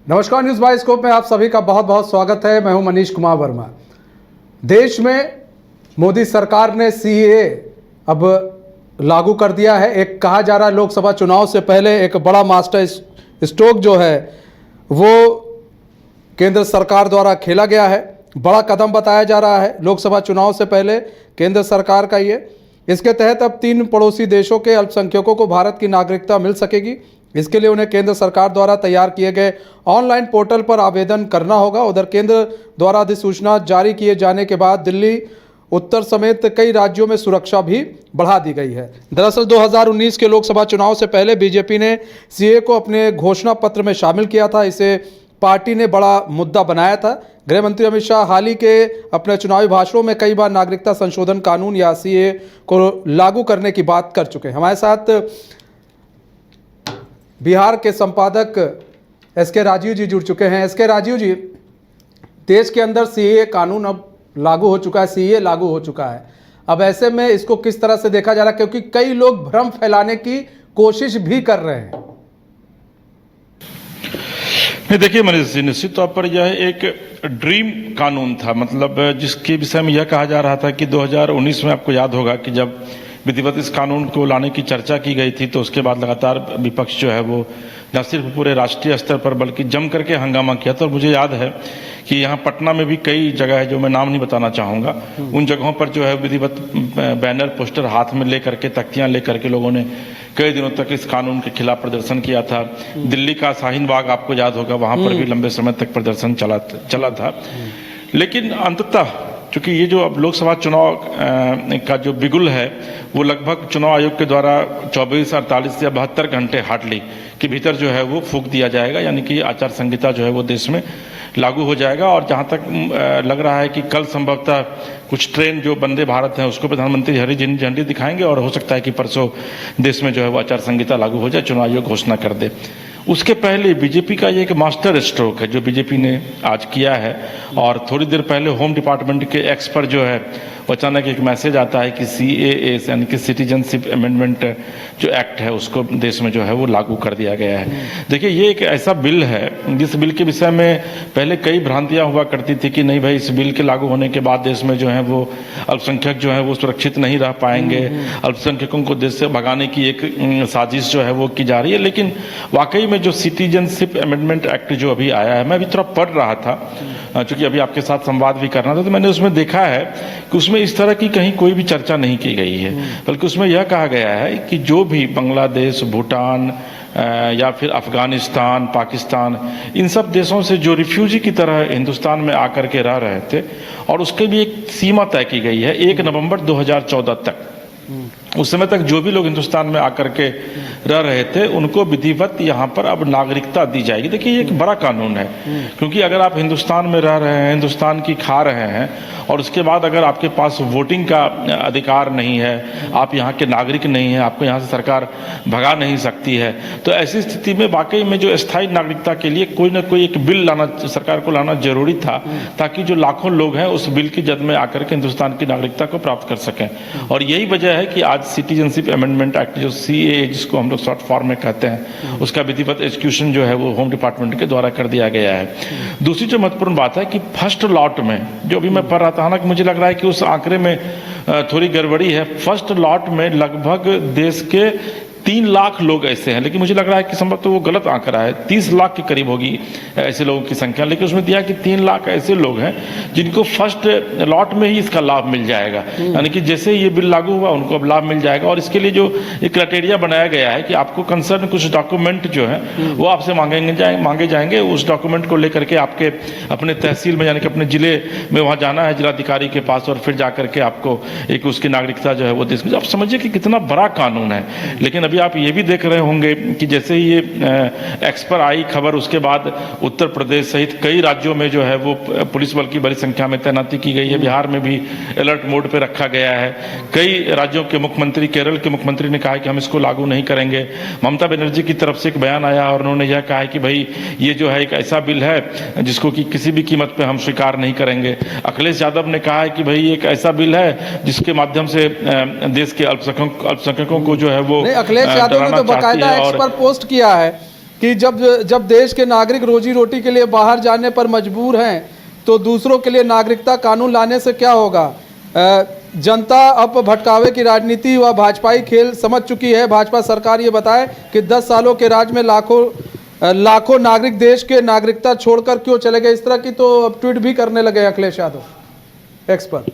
नमस्कार, news bioscope में आप सभी का बहुत बहुत स्वागत है। मैं हूं मनीष कुमार वर्मा। देश में मोदी सरकार ने सीएए अब लागू कर दिया है। एक कहा जा रहा है लोकसभा चुनाव से पहले एक बड़ा मास्टर स्ट्रोक जो है वो केंद्र सरकार द्वारा खेला गया है। बड़ा कदम बताया जा रहा है लोकसभा चुनाव से पहले केंद्र सरकार का ये। इसके तहत अब 3 पड़ोसी देशों के अल्पसंख्यकों को भारत की नागरिकता मिल सकेगी। इसके लिए उन्हें केंद्र सरकार द्वारा तैयार किए गए ऑनलाइन पोर्टल पर आवेदन करना होगा। उधर केंद्र द्वारा अधिसूचना जारी किए जाने के बाद दिल्ली, उत्तर समेत कई राज्यों में सुरक्षा भी बढ़ा दी गई है। दरअसल 2019 के लोकसभा चुनाव से पहले बीजेपी ने सीए को अपने घोषणा पत्र में शामिल किया था। इसे पार्टी ने बड़ा मुद्दा बनाया था। गृह मंत्री अमित शाह हाल ही के अपने चुनावी भाषणों में कई बार नागरिकता संशोधन कानून या सीए को लागू करने की बात कर चुके हैं। हमारे साथ बिहार के संपादक एसके राजीव जी जुड़ चुके हैं। एसके राजीव जी, देश के अंदर सीए कानून अब लागू हो चुका है, सीए लागू हो चुका है। अब ऐसे में इसको किस तरह से देखा जा रहा है, क्योंकि कई लोग भ्रम फैलाने की कोशिश भी कर रहे हैं। नहीं, देखिए मनीष जी, निश्चित तौर पर यह एक ड्रीम कानून था। मतलब जिसके विषय में यह कहा जा रहा था कि 2019 में आपको याद होगा कि जब विधिवत इस कानून को लाने की चर्चा की गई थी तो उसके बाद लगातार विपक्ष जो है वो न सिर्फ पूरे राष्ट्रीय स्तर पर बल्कि जम करके हंगामा किया था। और मुझे याद है कि यहाँ पटना में भी कई जगह है, जो मैं नाम नहीं बताना चाहूँगा, उन जगहों पर जो है विधिवत बैनर पोस्टर हाथ में ले करके, तख्तियाँ ले करके लोगों ने कई दिनों तक इस कानून के खिलाफ प्रदर्शन किया था। दिल्ली का शाहीन बाग आपको याद होगा, वहाँ पर भी लंबे समय तक प्रदर्शन चला था। लेकिन अंततः चूंकि ये जो अब लोकसभा चुनाव का जो बिगुल है वो लगभग चुनाव आयोग के द्वारा 24, 48 या 72 घंटे हार्डली के भीतर जो है वो फूंक दिया जाएगा, यानी कि आचार संहिता जो है वो देश में लागू हो जाएगा। और जहाँ तक लग रहा है कि कल संभवतः कुछ ट्रेन जो वंदे भारत है उसको प्रधानमंत्री हरी झंडी दिखाएंगे और हो सकता है कि परसों देश में जो है वो आचार संहिता लागू हो जाए, चुनाव आयोग घोषणा कर दे। उसके पहले बीजेपी का ये एक मास्टर स्ट्रोक है जो बीजेपी ने आज किया है। और थोड़ी देर पहले होम डिपार्टमेंट के एक्स पर जो है अचानक एक मैसेज आता है कि सीएए यानी कि सिटीजनशिप अमेंडमेंट जो एक्ट है उसको देश में जो है वो लागू कर दिया गया है। देखिए, ये एक ऐसा बिल है जिस बिल के विषय में पहले कई भ्रांतियां हुआ करती थी कि नहीं भाई, इस बिल के लागू होने के बाद देश में जो है वो अल्पसंख्यक जो है वो सुरक्षित नहीं रह पाएंगे, अल्पसंख्यकों को देश से भगाने की एक साजिश जो है वो की जा रही है। लेकिन वाकई में जो सिटीजनशिप अमेंडमेंट एक्ट जो अभी आया है, मैं अभी थोड़ा पढ़ रहा था क्योंकि अभी आपके साथ संवाद भी करना था, तो मैंने उसमें देखा है कि उसमें इस तरह की कहीं कोई भी चर्चा नहीं की गई है, बल्कि उसमें यह कहा गया है कि जो भी बांग्लादेश, भूटान या फिर अफगानिस्तान, पाकिस्तान, इन सब देशों से जो रिफ्यूजी की तरह हिंदुस्तान में आकर के रह रहे थे, और उसके भी एक सीमा तय की गई है 1 नवंबर 2014 तक। उस समय तक जो भी लोग हिंदुस्तान में आकर के रह रहे थे उनको विधिवत यहाँ पर अब नागरिकता दी जाएगी। देखिए, ये एक बड़ा कानून है, क्योंकि अगर आप हिंदुस्तान में रह रहे हैं, हिंदुस्तान की खा रहे हैं और उसके बाद अगर आपके पास वोटिंग का अधिकार नहीं है, आप यहाँ के नागरिक नहीं हैं, आपको यहाँ से सरकार भगा नहीं सकती है, तो ऐसी स्थिति में वाकई में जो स्थायी नागरिकता के लिए कोई ना कोई एक बिल लाना, सरकार को लाना जरूरी था, ताकि जो लाखों लोग हैं उस बिल की जद में आकर के हिंदुस्तान की नागरिकता को प्राप्त कर सकें। और यही वजह है कि आज सिटीजनशिप अमेंडमेंट एक्ट जो सीएए जिसको हम लोग शॉर्ट फॉर्म में कहते हैं, उसका विधिवत एग्जीक्यूशन जो है वो होम डिपार्टमेंट के द्वारा कर दिया गया है। दूसरी जो महत्वपूर्ण बात है कि फर्स्ट लॉट में जो अभी मैं पढ़ रहा था ना, कि मुझे लग रहा है कि उस आंकड़े में थोड़ी गड़बड़ी है। फर्स्ट लॉट में लगभग देश के 3 लाख लोग ऐसे हैं, लेकिन मुझे लग रहा है कि संभवतः वो गलत आंकड़ा है, 30 लाख के करीब होगी ऐसे लोगों की संख्या। लेकिन उसमें दिया कि 3 लाख ऐसे लोग हैं जिनको फर्स्ट लॉट में ही इसका लाभ मिल जाएगा, यानी कि जैसे ये बिल लागू हुआ उनको अब लाभ मिल जाएगा। और इसके लिए जो एक क्राइटेरिया बनाया गया है कि आपको कंसर्न कुछ डॉक्यूमेंट जो है वो आपसे मांगे जाएंगे। उस डॉक्यूमेंट को लेकर के आपके अपने तहसील में, यानी कि अपने जिले में वहाँ जाना है जिलाधिकारी के पास, और फिर जाकर के आपको एक उसकी नागरिकता जो है वो देश में। आप समझिए कि कितना बड़ा कानून है। लेकिन अभी आप ये भी देख रहे होंगे कि जैसे ही ये एक्स पर आई खबर, उसके बाद उत्तर प्रदेश सहित कई राज्यों में जो है वो पुलिस बल की बड़ी संख्या में तैनाती की गई है। बिहार में भी अलर्ट मोड पे रखा गया है। कई राज्यों के मुख्यमंत्री, केरल के मुख्यमंत्री ने कहा है कि हम इसको लागू नहीं करेंगे। ममता बनर्जी की तरफ से एक बयान आया और उन्होंने यह कहा है कि भाई ये जो है एक ऐसा बिल है जिसको कि किसी भी कीमत पे हम स्वीकार नहीं करेंगे। अखिलेश यादव ने कहा है कि भाई एक ऐसा बिल है जिसके माध्यम से देश के अल्पसंख्यकों को जो है वो अखिलेश यादव ने तो बकायदा एक्स पर पोस्ट किया है कि जब देश के नागरिक रोजी रोटी के लिए बाहर जाने पर मजबूर हैं तो दूसरों के लिए नागरिकता कानून लाने से क्या होगा। जनता अब भटकावे की राजनीति व भाजपाई खेल समझ चुकी है। भाजपा सरकार ये बताए कि 10 सालों के राज में लाखों नागरिक देश के नागरिकता छोड़कर क्यों चले गए। इस तरह की तो अब ट्वीट भी करने लगे अखिलेश यादव एक्स पर।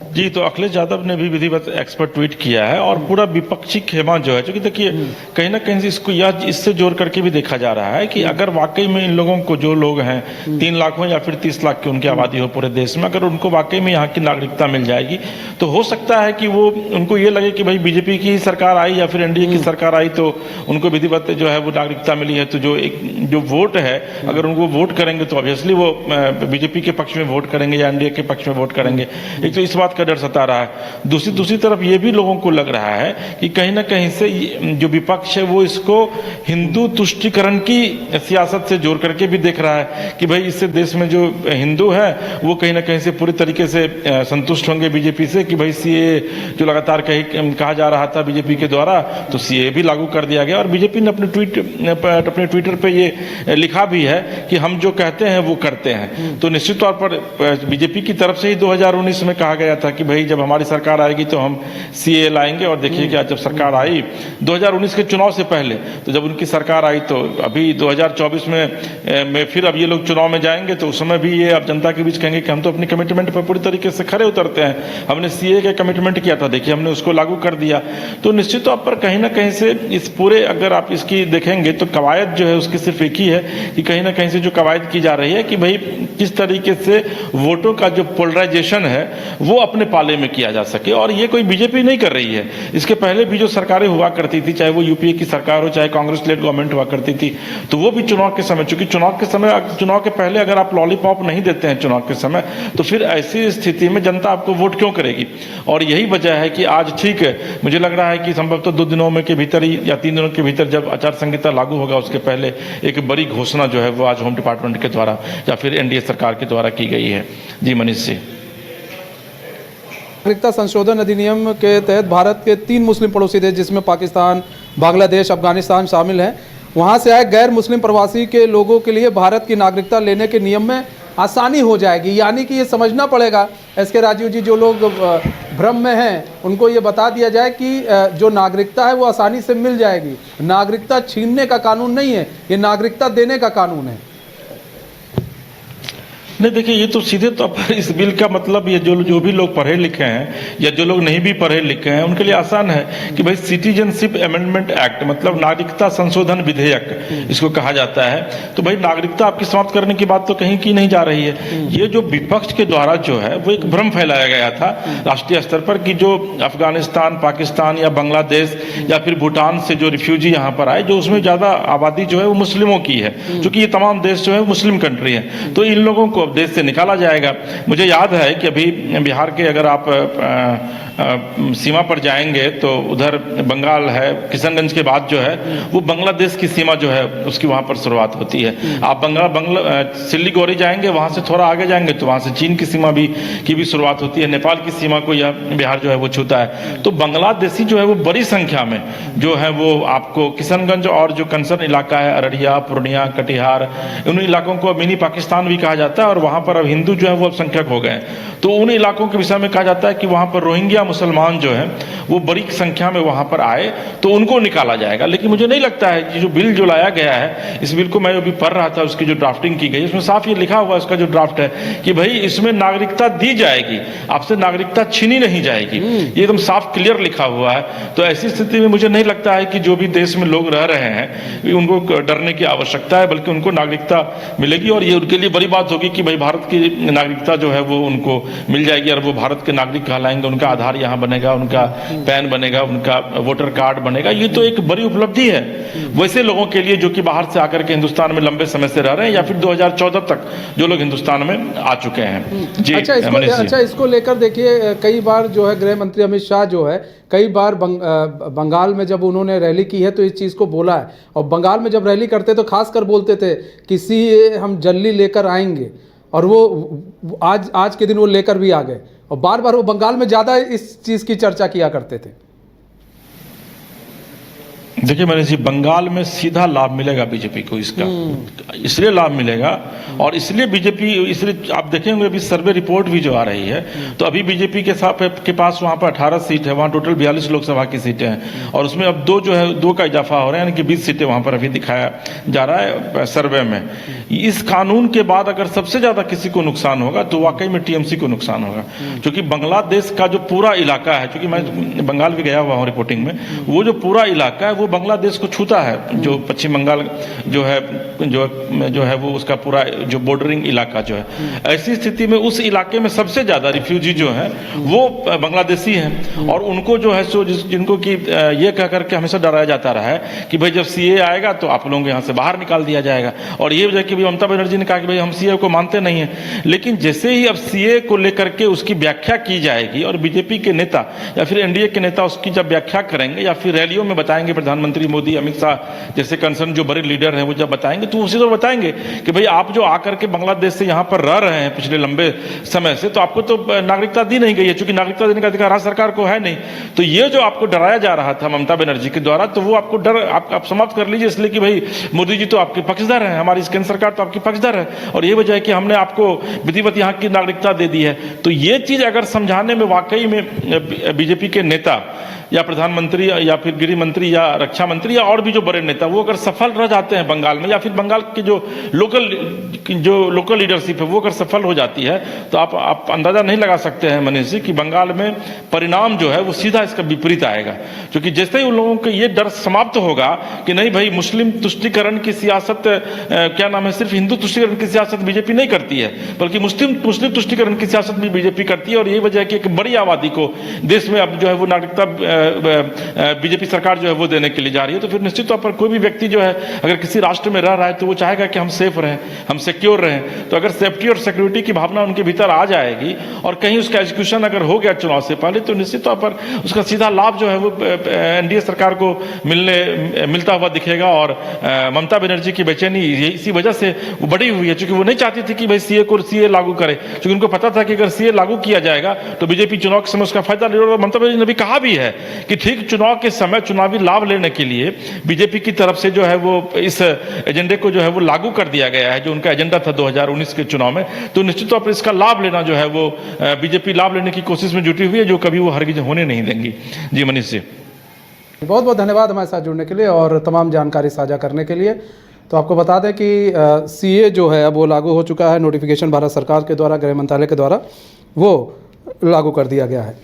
जी, तो अखिलेश यादव ने भी विधिवत एक्सपर्ट ट्वीट किया है और पूरा विपक्षी खेमा जो है, क्योंकि देखिए कहीं ना कहीं से इसको यह इससे जोड़ करके भी देखा जा रहा है कि अगर वाकई में इन लोगों को, जो लोग हैं 3 लाख हो या फिर 30 लाख की उनकी आबादी हो पूरे देश में, अगर उनको वाकई में यहाँ की नागरिकता मिल जाएगी तो हो सकता है कि वो उनको ये लगे कि भाई बीजेपी की ही सरकार आई या फिर एनडीए की सरकार आई तो उनको विधिवत जो है वो नागरिकता मिली है। तो जो वोट है, अगर उनको वोट करेंगे तो ऑब्वियसली वो बीजेपी के पक्ष में वोट करेंगे या एनडीए के पक्ष में वोट करेंगे। एक तो इस बात का डर सता रहा है। दूसरी तरफ ये भी लोगों को लग रहा है कि कहीं ना कहीं से जो विपक्ष है वो इसको हिंदू तुष्टीकरण की सियासत से जोड़ करके भी देख रहा है कि भाई इससे देश में जो हिंदू है वो कहीं ना कहीं से पूरी तरीके से संतुष्ट होंगे बीजेपी से कि भाई सीए जो लगातार कहा जा रहा था बीजेपी के द्वारा, तो सीए भी लागू कर दिया गया। और बीजेपी ने अपने ट्विटर पे ये लिखा भी है कि हम जो कहते हैं वो करते हैं। तो निश्चित तौर पर बीजेपी की तरफ से ही 2019 में कहा गया था कि भाई जब हमारी सरकार आएगी तो हम सीए लाएंगे। और देखिए कि जब सरकार आई 2019 के चुनाव से पहले, तो जब उनकी सरकार आई तो अभी 2024 में फिर अब ये लोग चुनाव में जाएंगे तो उस समय भी ये अब जनता के बीच कहेंगे कि हम तो अपनी कमिटमेंट पर पूरी तरीके से खरे उतरते हैं, हमने सीए का कमिटमेंट किया था, देखिए हमने उसको लागू कर दिया। तो निश्चित तौर पर कहीं ना कहीं से इस पूरे, अगर आप इसकी देखेंगे तो कवायद जो है उसकी सिर्फ एक ही है कि कहीं ना कहीं से जो कवायद की जा रही है कि भाई किस तरीके से वोटों का जो पोलराइजेशन है वो अपने पाले में किया जा सके। और ये कोई बीजेपी नहीं कर रही है, इसके पहले भी जो सरकारें हुआ करती थी, चाहे वो यूपीए की सरकार हो चाहे कांग्रेस लेड गवर्नमेंट हुआ करती थी, तो वो भी चुनाव के समय, चूंकि चुनाव के पहले अगर आप लॉलीपॉप नहीं देते हैं चुनाव के समय, तो फिर ऐसी स्थिति में जनता आपको वोट क्यों करेगी। और यही वजह है कि आज ठीक है, मुझे लग रहा है कि संभवतः 2 दिनों में के भीतर ही या 3 दिनों के भीतर जब आचार संहिता लागू होगा उसके पहले एक बड़ी घोषणा जो है वो आज होम डिपार्टमेंट के द्वारा या फिर एनडीए सरकार के द्वारा की गई है। जी मनीष जी। नागरिकता संशोधन अधिनियम के तहत भारत के 3 मुस्लिम पड़ोसी देश जिसमें पाकिस्तान, बांग्लादेश, अफगानिस्तान शामिल हैं, वहां से आए गैर मुस्लिम प्रवासी के लोगों के लिए भारत की नागरिकता लेने के नियम में आसानी हो जाएगी। यानी कि ये समझना पड़ेगा, एसके राजीव जी, जो लोग भ्रम में हैं उनको ये बता दिया जाए कि जो नागरिकता है वो आसानी से मिल जाएगी। नागरिकता छीनने का कानून नहीं है, ये नागरिकता देने का कानून है। नहीं, देखिए ये तो सीधे तौर पर इस बिल का मतलब ये जो भी लोग पढ़े लिखे हैं या जो लोग नहीं भी पढ़े लिखे हैं उनके लिए आसान है कि भाई सिटीजनशिप अमेंडमेंट एक्ट, मतलब नागरिकता संशोधन विधेयक इसको कहा जाता है। तो भाई नागरिकता आपकी समाप्त करने की बात तो कहीं की नहीं जा रही है। ये जो विपक्ष के द्वारा जो है वो एक भ्रम फैलाया गया था राष्ट्रीय स्तर पर कि जो अफगानिस्तान, पाकिस्तान या बांग्लादेश या फिर भूटान से जो रिफ्यूजी यहाँ पर आए, जो उसमें ज्यादा आबादी जो है वो मुस्लिमों की है, क्योंकि ये तमाम देश जो है मुस्लिम कंट्री है, तो इन लोगों को देश से निकाला जाएगा। मुझे याद है कि अभी बिहार के अगर आप सीमा पर जाएंगे तो उधर बंगाल है, किशनगंज के बाद जो है वो बांग्लादेश की सीमा जो है उसकी वहां पर शुरुआत होती है। आप सिल्लीगुड़ी जाएंगे, वहां से थोड़ा आगे जाएंगे तो वहां से चीन की सीमा की भी शुरुआत होती है, नेपाल की सीमा को यह बिहार जो है वो छूता है। तो बांग्लादेशी जो है वो बड़ी संख्या में जो है वो आपको किशनगंज और जो कंसर्न इलाका है अररिया, पूर्णिया, कटिहार, उन इलाकों को मिनी पाकिस्तान भी कहा जाता है। और वहां पर अब हिंदू जो है वो अल्पसंख्यक हो गए, तो उन इलाकों के विषय में कहा जाता है कि वहां पर रोहिंग्या मुसलमान जो है वो बड़ी संख्या में वहां पर आए तो उनको निकाला जाएगा। लेकिन मुझे नहीं लगता है कि जो बिल जो लाया गया है, इस बिल को मैं अभी पढ़ रहा था, उसकी जो ड्राफ्टिंग की गई उसमें साफ ये लिखा हुआ इसका जो ड्राफ्ट है कि भाई इसमें नागरिकता दी जाएगी, आपसे नागरिकता छीनी नहीं जाएगी, ये एकदम साफ क्लियर लिखा हुआ है। तो ऐसी स्थिति में मुझे नहीं लगता है कि जो भी देश में लोग रह रहे हैं उनको डरने की आवश्यकता है, बल्कि उनको नागरिकता मिलेगी। और ये उनके लिए बड़ी बात होगी कि भाई भारत की नागरिकता जो है वो उनको मिल जाएगी और वो भारत के नागरिक कहलाएंगे, उनका आधार यहाँ बनेगा, उनका पैन बनेगा, उनका वोटर कार्ड बनेगा। ये तो एक बड़ी उपलब्धि है वैसे लोगों के लिए जो कि बाहर से आकर के हिंदुस्तान में लंबे समय से रह रहे हैं या फिर 2014 तक जो लोग हिंदुस्तान में आ चुके हैं। जी अच्छा, इसको लेकर देखिए कई बार जो है गृह मंत्री अमित शाह जो है कई बार बंगाल में जब उन्होंने रैली की है तो इस चीज़ को बोला है, और बंगाल में जब रैली करते तो खासकर बोलते थे कि सीए हम जल्दी लेकर आएंगे, और वो आज के दिन वो लेकर भी आ गए, और बार बार वो बंगाल में ज़्यादा इस चीज़ की चर्चा किया करते थे। देखिए मनीष जी, बंगाल में सीधा लाभ मिलेगा बीजेपी को इसका, इसलिए लाभ मिलेगा और इसलिए बीजेपी, इसलिए आप देखेंगे अभी सर्वे रिपोर्ट भी जो आ रही है तो अभी बीजेपी के पास वहां पर 18 सीट है, वहां टोटल 42 लोकसभा की सीटें हैं और उसमें अब दो का इजाफा हो रहा है, यानी कि 20 सीटें वहां पर अभी दिखाया जा रहा है सर्वे में। इस कानून के बाद अगर सबसे ज्यादा किसी को नुकसान होगा तो वाकई में टीएमसी को नुकसान होगा, क्योंकि बांग्लादेश का जो पूरा इलाका है, क्योंकि मैं बंगाल भी गया हुआ हूँ रिपोर्टिंग में, वो जो पूरा इलाका है वो बांग्लादेश को छूता है, जो पश्चिम बंगाल जो है वो उसका पूरा जो बॉर्डरिंग इलाका जो है। ऐसी स्थिति में उस इलाके में सबसे ज्यादा रिफ्यूजी जो है वो बांग्लादेशी हैं और उनको जो है सो जिनको कि ये कह करके हमेशा डराया जाता रहा है कि भाई जब सीए आएगा तो आप लोगों को यहाँ से बाहर निकाल दिया जाएगा, और ये वजह कि ममता बनर्जी ने कहा कि भाई हम सीए को मानते नहीं हैं। लेकिन जैसे ही अब सीए को लेकर के उसकी व्याख्या की जाएगी और बीजेपी के नेता या फिर एनडीए के नेता उसकी जब व्याख्या करेंगे या फिर रैलियों में बताएंगे, प्रधानमंत्री मोदी, अमित शाह जैसे कंसर्न जो बड़े लीडर हैं वो जब बताएंगे तो उसी तरह बताएंगे कि भाई आप जो आकर के बांग्लादेश से यहाँ पर रह रहे हैं पिछले लंबे समय से, तो आपको तो नागरिकता दी नहीं गई है, क्योंकि नागरिकता देने का अधिकार राज्य सरकार को है नहीं। तो ये जो आपको डराया जा रहा था ममता बनर्जी के द्वारा, तो वो आपको डर आप समाप्त कर लीजिए, इसलिए कि भाई मोदी जी तो आपके पक्षधर हैं, हमारी केंद्र सरकार तो आपकी पक्षधर है और ये वजह है कि हमने आपको विधिवत यहाँ की नागरिकता दे दी है। तो ये चीज अगर समझाने में वाकई में बीजेपी के नेता या प्रधानमंत्री या फिर गृह मंत्री या रक्षा मंत्री या और भी जो बड़े नेता वो अगर सफल रह जाते हैं बंगाल में, या फिर बंगाल की जो लोकल लीडरशिप है वो अगर सफल हो जाती है, तो आप अंदाजा नहीं लगा सकते हैं मनीष जी कि बंगाल में परिणाम जो है वो सीधा इसका विपरीत आएगा। क्योंकि जैसे ही उन लोगों को ये डर समाप्त होगा कि नहीं भाई मुस्लिम तुष्टीकरण की सियासत क्या नाम है, सिर्फ हिंदू तुष्टीकरण की सियासत बीजेपी नहीं करती है, बल्कि मुस्लिम तुष्टीकरण की सियासत भी बीजेपी करती है, और ये वजह है कि एक बड़ी आबादी को देश में अब जो है वो नागरिकता बीजेपी सरकार जो है वो देने के लिए जा रही है। तो फिर निश्चित तौर पर कोई भी व्यक्ति जो है अगर किसी राष्ट्र में रह रहा है तो वो चाहेगा कि हम सेफ रहें, हम सिक्योर रहें। तो अगर सेफ्टी और सिक्योरिटी की भावना उनके भीतर आ जाएगी और कहीं उसका एग्जीक्यूशन अगर हो गया चुनाव से पहले, तो निश्चित तौर पर उसका सीधा लाभ जो है वो एनडीए सरकार को मिलता हुआ दिखेगा। और ममता बनर्जी की बेचैनी इसी वजह से वो बढ़ी हुई है, क्योंकि वो नहीं चाहती थी कि भाई सीए लागू करे, क्योंकि उनको पता था कि अगर सीए लागू किया जाएगा तो बीजेपी चुनाव के समय उसका फायदा ले। और ममता बनर्जी ने भी कहा भी है कि ठीक चुनाव के समय चुनावी लाभ लेने के लिए बीजेपी की तरफ से जो है वो इस एजेंडे को जो है वो लागू कर दिया गया है, जो उनका एजेंडा था 2019 के चुनाव में। तो निश्चित तौर पर इसका लाभ लेना जो है वो बीजेपी लाभ लेने की कोशिश में जुटी हुई है, जो कभी वो हरगिज होने नहीं देंगी। जी मनीष जी, बहुत बहुत धन्यवाद हमारे साथ जुड़ने के लिए और तमाम जानकारी साझा करने के लिए। तो आपको बता दें कि सीए जो है अब वो लागू हो चुका है, नोटिफिकेशन भारत सरकार के द्वारा, गृह मंत्रालय के द्वारा वो लागू कर दिया गया है।